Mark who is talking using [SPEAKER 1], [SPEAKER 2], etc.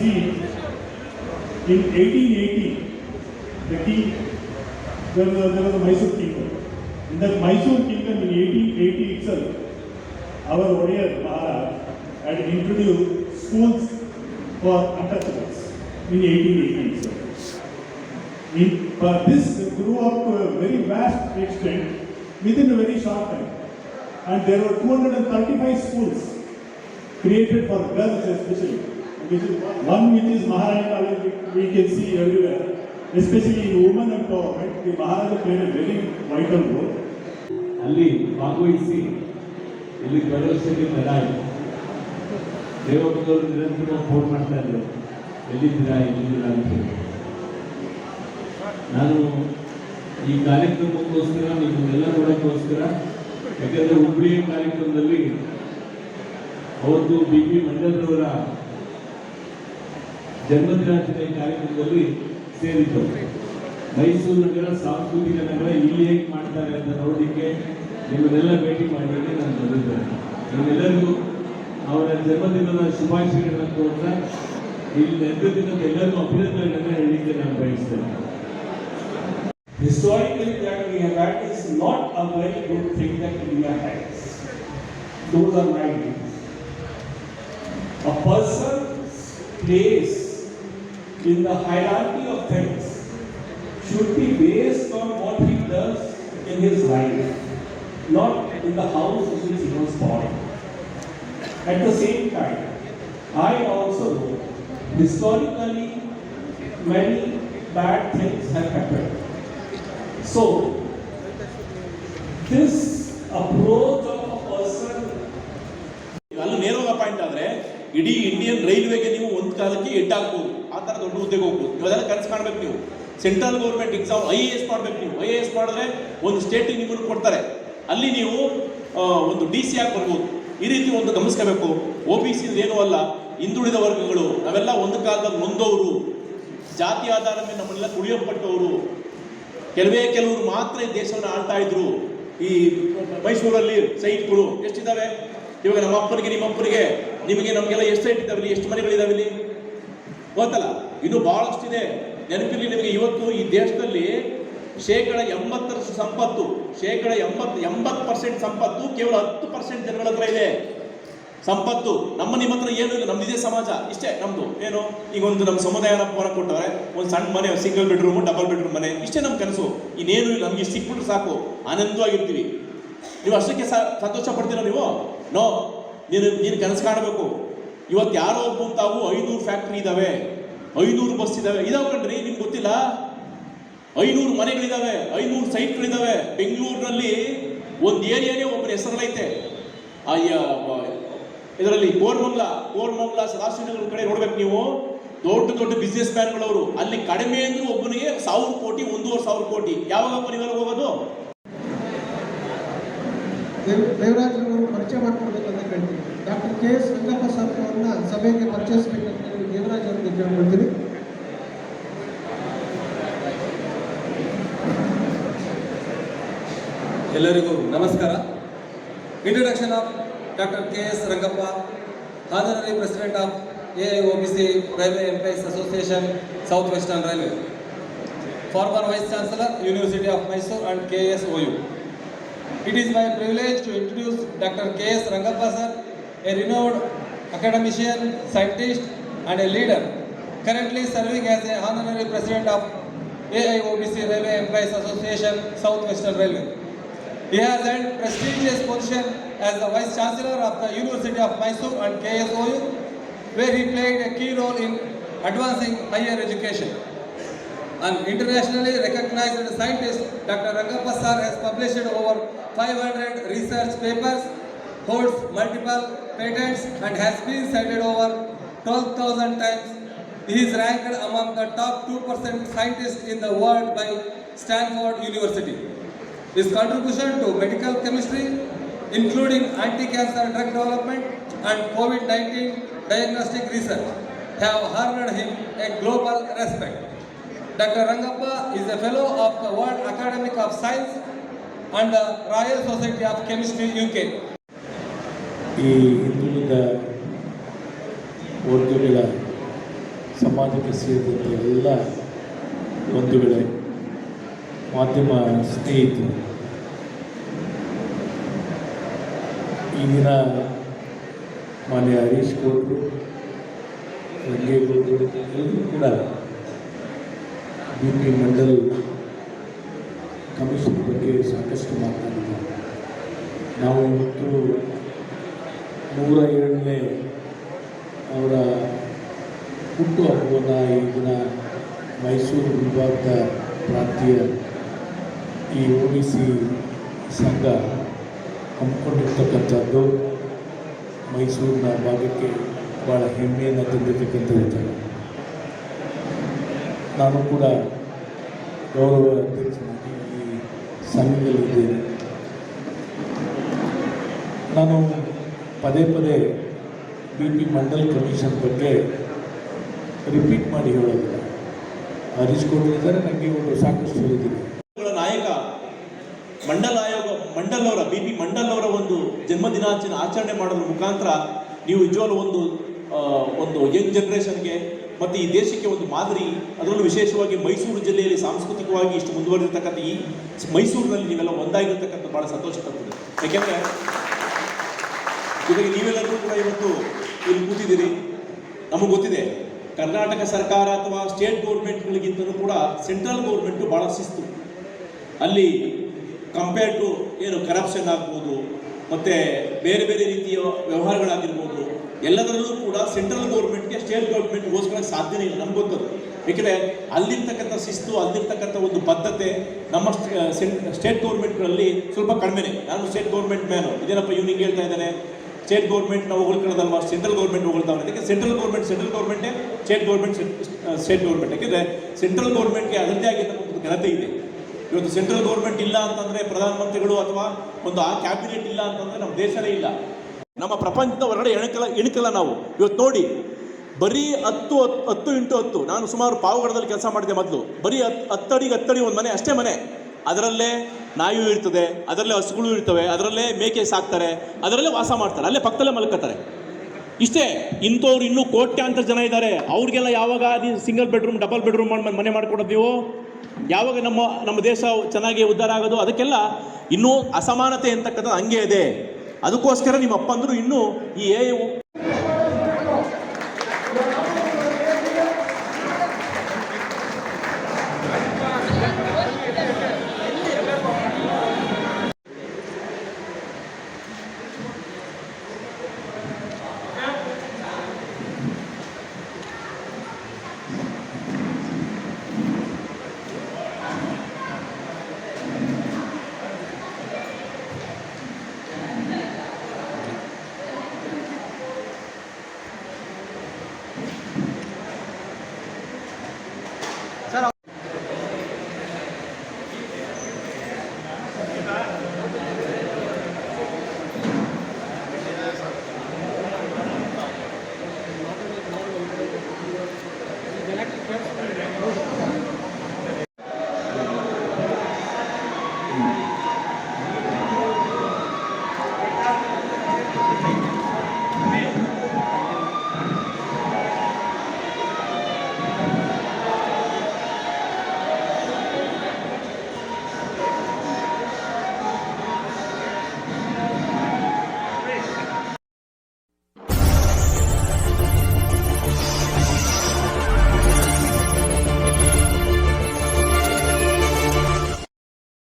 [SPEAKER 1] see, in 1880, the king, there was a Mysore kingdom. In that Mysore kingdom in 1880 itself, our Odeya Maharaj had introduced schools for untouchables in 1880 itself. But this grew up to a very vast extent within a very short time. And there were 235 schools created for girls especially. Which is one which is Maharani College, we can see everywhere. Especially in women empowerment, the Maharaja played a very vital role.
[SPEAKER 2] ಅಲ್ಲಿ ಭಾಗವಹಿಸಿ ಇಲ್ಲಿ ಪ್ರದರ್ಶನಕ್ಕೆ ತಯಾರಿ ದೇವಪ್ಪನವರು ನಿರಂತರ phone ಮಾಡ್ತಾ ಇದ್ರು, ಎಲ್ಲಿದ್ದೀರಾ ಅಂತ. ನಾನು ಈ ಕಾರ್ಯಕ್ರಮಕ್ಕೋಸ್ಕರ ನಿಮ್ಮನ್ನೆಲ್ಲ ನೋಡೋಕ್ಕೋಸ್ಕರ, ಯಾಕಂದರೆ ಹುಬ್ಬಳ್ಳಿಯ ಕಾರ್ಯಕ್ರಮದಲ್ಲಿ ಅವತ್ತು ಬಿ ಪಿ ಮಂಡಲರವರ ಜನ್ಮದಿನಾಚರಣೆ ಕಾರ್ಯಕ್ರಮದಲ್ಲಿ ಸೇರಿತು. ಮೈಸೂರು ನಗರ ಸಾಂಸ್ಕೃತಿಕ ನಗರ ಇಲ್ಲಿ ಹೇಗೆ ಮಾಡ್ತಾರೆ ಅಂತ ನೋಡಲಿಕ್ಕೆ ನಿಮ್ಮನ್ನೆಲ್ಲ ಭೇಟಿ ಮಾಡಲಿಕ್ಕೆ ನಾನು ಬಂದಿದ್ದೇನೆ. ನಿಮ್ಮೆಲ್ಲರಿಗೂ ಅವರ ಜನ್ಮದಿನದ ಶುಭಾಶಯಗಳನ್ನು ಕೊಡ್ತಾ ಇಲ್ಲಿ ನೆನಪಿನ ಎಲ್ಲರಿಗೂ ಅಭಿನಂದನೆಗಳನ್ನು ಹೇಳಲಿಕ್ಕೆ ನಾನು ಬಯಸ್ತೇನೆ.
[SPEAKER 3] Historically, that we have had is not a very good thing that India has. Those are my views. A person's place in the hierarchy of things should be based on what he does in his life, not in the house in which he was born. At the same time, I also know historically many bad things have happened. So, this approach of a person,
[SPEAKER 4] ಅಲ್ಲಿ ನೇರವಾಗಿ appoint ಆದರೆ ಇಡೀ Indian ರೈಲ್ವೆಗೆ ನೀವು ಒಂದು ಕಾಲಕ್ಕೆ ಎಡ್ಡಾಗ್ಬೋದು, ಆ ಥರ ದೊಡ್ಡ ಹುದ್ದೆಗೆ ಹೋಗ್ಬೋದು. ಇವೆಲ್ಲ ಕನಸು ಕಾಣಬೇಕು ನೀವು. ಸೆಂಟ್ರಲ್ ಗೌರ್ಮೆಂಟ್ ಎಕ್ಸಾಮ್ IAS ಮಾಡಬೇಕು ನೀವು. IAS ಮಾಡಿದ್ರೆ ಒಂದು ಸ್ಟೇಟಿಗೆ ನಿಮ್ಮನ್ನು ಕೊಡ್ತಾರೆ, ಅಲ್ಲಿ ನೀವು ಒಂದು DC ಆಗಿ ಬರ್ಬೋದು. ಈ ರೀತಿ ಒಂದು ಗಮನಿಸ್ಕೋಬೇಕು. OBC ಏನೂ ಅಲ್ಲ, ಹಿಂದುಳಿದ ವರ್ಗಗಳು ನಾವೆಲ್ಲ ಒಂದು ಕಾಲದಲ್ಲಿ ನೊಂದವರು, ಜಾತಿ ಆಧಾರದ ಮೇಲೆ ನಮ್ಮನ್ನೆಲ್ಲ ತುಳಿಯಲ್ಪಟ್ಟವರು, ಕೆಲವರು ಮಾತ್ರ ಈ ದೇಶವನ್ನು ಆಳ್ತಾ ಇದ್ರು. ಈ ಮೈಸೂರಲ್ಲಿ ಸೈಟ್ಗಳು ಎಷ್ಟಿದ್ದಾವೆ ಇವಾಗ? ನಮ್ಮ ಅಪ್ಪನಿಗೆ ನಿಮ್ಮ ಅಪ್ಪನಿಗೆ ನಿಮಗೆ ನಮಗೆಲ್ಲ ಎಷ್ಟು ಸೈಟ್ ಇದ್ದಾವೆ ಇಲ್ಲಿ, ಎಷ್ಟು ಮನೆಗಳಿದ್ದಾವೆ ಇಲ್ಲಿ ಗೊತ್ತಲ್ಲ. ಇನ್ನೂ ಭಾಳಷ್ಟಿದೆ. ನೆನಪಿರಲಿ ನಿಮಗೆ, ಇವತ್ತು ಈ ದೇಶದಲ್ಲಿ 80% ಸಂಪತ್ತು, 80% ಸಂಪತ್ತು ಕೇವಲ 10% ಜನಗಳ ಹತ್ರ ಇದೆ ಸಂಪತ್ತು. ನಿಮ್ಮ ಹತ್ರ ಏನೂ ಇಲ್ಲ. ನಮ್ದು ಇದೇ ಸಮಾಜ, ಇಷ್ಟೇ ನಮ್ಮದು. ಏನು ಈಗ ಒಂದು ನಮ್ಮ ಸಮುದಾಯ ಭವನ ಕೊಟ್ಟವ್ರೆ, ಒಂದು ಸಣ್ಣ ಮನೆ, ಸಿಂಗಲ್ ಬೆಡ್ರೂಮು, ಡಬಲ್ ಬೆಡ್ರೂಮ್ ಮನೆ, ಇಷ್ಟೇ ನಮ್ಮ ಕನಸು. ಇನ್ನೇನು ಇಲ್ಲ. ನಮ್ಗೆ ಇಷ್ಟು ಸಿಕ್ಬಿಟ್ರೆ ಸಾಕು, ಆನಂದವಾಗಿರ್ತೀವಿ. ನೀವು ಅಷ್ಟಕ್ಕೆ ಸಂತೋಷ ಪಡ್ತೀರ ನೀವು? ನೋ, ನೀನು ಕನಸು ಕಾಣಬೇಕು. ಇವತ್ತು ಯಾರೋ ಒಬ್ಬ ತಾವು 500 ಫ್ಯಾಕ್ಟ್ರಿ ಇದ್ದಾವೆ, 500 ಬಸ್ ಇದ್ದಾವೆ, ಕಣ್ರಿ. ನಿಮ್ಗೆ ಗೊತ್ತಿಲ್ಲ, 500 ಮನೆಗಳಿದ್ದಾವೆ, 500 ಸೈಟ್ಗಳಿದ್ದಾವೆ. ಬೆಂಗಳೂರಿನಲ್ಲಿ ಒಂದು ಏರಿಯಾನೇ ಒಬ್ಬರ ಹೆಸರಲ್ಲೈತೆ. ಇದರಲ್ಲಿ ಕೋರ್ಮಂಗ್ಲ ಸದಾಶಿವನಗರ ಕಡೆ ನೋಡ್ಬೇಕು ನೀವು, ದೊಡ್ಡ ಬಿಸ್ನೆಸ್ ಮ್ಯಾನ್ಗಳವರು. ಅಲ್ಲಿ ಕಡಿಮೆ ಅಂದ್ರೂ ಒಬ್ಬನಿಗೆ 1000 ಕೋಟಿ, 1,500 ಕೋಟಿ. ಯಾವಾಗಪ್ಪ ನೀವೆಲ್ಲ ಹೋಗೋದು?
[SPEAKER 5] ದೇವರಾಜ್ ಅವರು ಪರಿಚಯ ಮಾಡ್ಕೊಡ್ಬೇಕಂತ ಕೇಳ್ತೀನಿ. ಡಾಕ್ಟರ್ KS ರಂಗಪ್ಪ ಸರ್ ಅವರನ್ನ ಸಭೆಗೆ ಪರಿಚಯಿಸಬೇಕಂತ ದೇವರಾಜ್ ಅವರಿಗೆ ಕೇಳ್ಕೊಳ್ತೀನಿ.
[SPEAKER 6] ಎಲ್ಲರಿಗೂ ನಮಸ್ಕಾರ. Introduction of Dr. KS Rangappa, Honorary President of AIOBC Railway Employees Association, South Western Railway, former Vice Chancellor, University of Mysore and KSOU. It is my privilege to introduce Dr. KS Rangappa sir, a renowned academician, scientist and a leader, currently serving as a Honorary President of AIOBC Railway Employees Association, South Western Railway. He has held prestigious position as the Vice Chancellor of the University of Mysore and KSOU, where he played a key role in advancing higher education. An internationally recognized scientist, Dr. Rangappa sir has published over 500 research papers, holds multiple patents and has been cited over 12,000 times. He is ranked among the top 2% scientists in the world by Stanford University. His contribution to medical chemistry, including anti-cancer drug development and COVID-19 diagnostic research, have earned him a global respect. Dr. Rangappa is a fellow of the World Academy of Science and the Royal Society of Chemistry, UK.
[SPEAKER 7] ಈ ಹಿಂದುಳಿದ ವರ್ಗಗಳ ಸಮಾಜಕ್ಕೆ ಸೇರಿದಂಥ ಎಲ್ಲ ಬಂಧುಗಳೇ, ಮಾಧ್ಯಮ ಸ್ನೇಹಿತರು, ಈ ದಿನ ಮಾನ್ಯ ಹರೀಶ್ ಗೌಡ್ರು, ರಂಗೇಗೌಡರು ಎಲ್ಲರೂ ಕೂಡ BP ಮಂಡಲ್ ಕಮಿಷನ್ ಬಗ್ಗೆ ಸಾಕಷ್ಟು ಮಾತನಾಡಿದ್ದಾರೆ. ನಾವು ಇವತ್ತು 107ನೇ ಅವರ ಹುಟ್ಟುಹಬ್ಬವನ್ನು ಈ ದಿನ ಮೈಸೂರು ವಿಭಾಗದ ಪ್ರಾಂತೀಯ ಈ OBC ಸಂಘ ಹಮ್ಮಿಕೊಂಡಿರ್ತಕ್ಕಂಥದ್ದು ಮೈಸೂರಿನ ಭಾಗಕ್ಕೆ ಭಾಳ ಹೆಮ್ಮೆಯನ್ನು ತಂದಿರತಕ್ಕಂಥ ವಿಚಾರ. ನಾನು ಕೂಡ ಗೌರವ ಅಧ್ಯಕ್ಷನಾಗಿ ಈ ಸಂಘದಲ್ಲಿದ್ದೇನೆ. ನಾನು ಪದೇ ಪದೇ BP ಮಂಡಲ್ ಕಮಿಷನ್ ಬಗ್ಗೆ ರಿಪೀಟ್ ಮಾಡಿ ಹೇಳೋದಿಲ್ಲ. ಹರೀಶ್ ಗೌಡ್ರು ಇದ್ದಾರೆ, ರಂಗೇಗೌಡರು ಸಾಕಷ್ಟು ಹೇಳಿದ್ದೀನಿ.
[SPEAKER 4] ನಾಯಕ ಮಂಡಲ್ ಆಯೋಗ ಮಂಡಲ್ ಅವರ BP ಮಂಡಲ್ ಅವರ ಒಂದು ಜನ್ಮದಿನಾಚರಣೆ ಆಚರಣೆ ಮಾಡೋದ್ರ ಮುಖಾಂತರ ನೀವು ನಿಜವಾಗ್ಲೂ ಒಂದು ಯಂಗ್ ಜನರೇಷನ್ಗೆ ಮತ್ತು ಈ ದೇಶಕ್ಕೆ ಒಂದು ಮಾದರಿ, ಅದರಲ್ಲೂ ವಿಶೇಷವಾಗಿ ಮೈಸೂರು ಜಿಲ್ಲೆಯಲ್ಲಿ ಸಾಂಸ್ಕೃತಿಕವಾಗಿ ಇಷ್ಟು ಮುಂದುವರೆದಿರ್ತಕ್ಕಂಥ ಈ ಮೈಸೂರಿನಲ್ಲಿ ನೀವೆಲ್ಲ ಒಂದಾಗಿರ್ತಕ್ಕಂಥ ಭಾಳ ಸಂತೋಷ ತರ್ತದೆ. ಯಾಕೆಂದರೆ ಜೊತೆಗೆ ನೀವೆಲ್ಲರೂ ಕೂಡ ಇವತ್ತು ಇಲ್ಲಿ ಕೂತಿದ್ದೀರಿ. ನಮಗೆ ಗೊತ್ತಿದೆ, ಕರ್ನಾಟಕ ಸರ್ಕಾರ ಅಥವಾ ಸ್ಟೇಟ್ ಗೌರ್ಮೆಂಟ್ಗಳಿಗಿಂತಲೂ ಕೂಡ ಸೆಂಟ್ರಲ್ ಗೌರ್ಮೆಂಟು ಭಾಳ ಶಿಸ್ತು. ಅಲ್ಲಿ ಕಂಪೇರ್ ಟು ಏನು ಕರಪ್ಷನ್ ಆಗ್ಬೋದು ಮತ್ತು ಬೇರೆ ಬೇರೆ ರೀತಿಯ ವ್ಯವಹಾರಗಳಾಗಿರ್ಬೋದು, ಎಲ್ಲದರಲ್ಲೂ ಕೂಡ ಸೆಂಟ್ರಲ್ ಗೌರ್ಮೆಂಟ್ಗೆ ಸ್ಟೇಟ್ ಗೌರ್ಮೆಂಟ್ ಹೋಲಿಸ್ಕೊಳ್ಳೋಕೆ ಸಾಧ್ಯನೇ ಇಲ್ಲ. ನಮ್ಗೆ ಗೊತ್ತದು. ಏಕೆಂದರೆ ಅಲ್ಲಿರ್ತಕ್ಕಂಥ ಶಿಸ್ತು, ಅಲ್ಲಿರ್ತಕ್ಕಂಥ ಒಂದು ಬದ್ಧತೆ ನಮ್ಮ ಸ್ಟೇಟ್ ಗೌರ್ಮೆಂಟ್ಗಳಲ್ಲಿ ಸ್ವಲ್ಪ ಕಡಿಮೆನೆ. ನಾನು ಸ್ಟೇಟ್ ಗೌರ್ಮೆಂಟ್ ಮ್ಯಾನು, ಇದೇನಪ್ಪ ಇವ್ನಿಗೆ ಹೇಳ್ತಾ ಇದ್ದಾನೆ, ಸ್ಟೇಟ್ ಗೌರ್ಮೆಂಟ್ ನಾವು ಹೊಗಳ್ಕೊಳ್ಳೋದಲ್ವಾ, ಸೆಂಟ್ರಲ್ ಗೌರ್ಮೆಂಟ್ ಹೊಗಳ್ತಾವೆ. ಅದಕ್ಕೆ ಸೆಂಟ್ರಲ್ ಗೌರ್ಮೆಂಟೇ, ಸ್ಟೇಟ್ ಗೌರ್ಮೆಂಟ್. ಯಾಕೆಂದರೆ ಸೆಂಟ್ರಲ್ ಗೌರ್ಮೆಂಟ್ಗೆ ಅದರದ್ದೇ ಆಗಿರ್ತಕ್ಕಂಥ ಘನತೆ ಇದೆ. ಇವತ್ತು ಸೆಂಟ್ರಲ್ ಗೌರ್ಮೆಂಟ್ ಇಲ್ಲ ಅಂತಂದರೆ, ಪ್ರಧಾನಮಂತ್ರಿಗಳು ಅಥವಾ ಒಂದು ಆ ಕ್ಯಾಬಿನೆಟ್ ಇಲ್ಲ ಅಂತಂದರೆ ನಮ್ಮ ದೇಶನೇ ಇಲ್ಲ. ನಮ್ಮ ಪ್ರಪಂಚದ ಹೊರಗಡೆ ಇಣಕಲ್ಲ ನಾವು. ಇವತ್ತು ನೋಡಿ, ಬರೀ 10x10 ನಾನು ಸುಮಾರು ಪಾವಗಡದಲ್ಲಿ ಕೆಲಸ ಮಾಡಿದೆ ಮೊದಲು. ಬರೀ 10 ಅಡಿ ಒಂದು ಮನೆ, ಅಷ್ಟೇ ಮನೆ. ಅದರಲ್ಲೇ ನಾಯಿ ಇರ್ತದೆ, ಅದರಲ್ಲೇ ಹಸುಗಳು ಇರ್ತವೆ, ಅದರಲ್ಲೇ ಮೇಕೆ ಸಾಕ್ತಾರೆ, ಅದರಲ್ಲೇ ವಾಸ ಮಾಡ್ತಾರೆ, ಅಲ್ಲೇ ಪಕ್ಕದಲ್ಲೇ ಮಲ್ಕೋತಾರೆ. ಇಷ್ಟೇ. ಇಂಥವ್ರು ಇನ್ನೂ ಕೋಟ್ಯಾಂತರ ಜನ ಇದ್ದಾರೆ. ಅವ್ರಿಗೆಲ್ಲ ಯಾವಾಗ ಸಿಂಗಲ್ ಬೆಡ್ರೂಮ್, ಡಬಲ್ ಬೆಡ್ರೂಮ್ ಮನೆ ಮಾಡ್ಕೊಡೋದು ನೀವು? ಯಾವಾಗ ನಮ್ಮ ದೇಶ ಚೆನ್ನಾಗಿ ಉದ್ಧಾರ ಆಗೋದು? ಅದಕ್ಕೆಲ್ಲ ಇನ್ನೂ ಅಸಮಾನತೆ ಅಂತಕ್ಕಂಥದ್ದು ಹಂಗೆ ಇದೆ. ಅದಕ್ಕೋಸ್ಕರ ನಿಮ್ಮ ಅಪ್ಪಂದರು ಇನ್ನೂ ಈ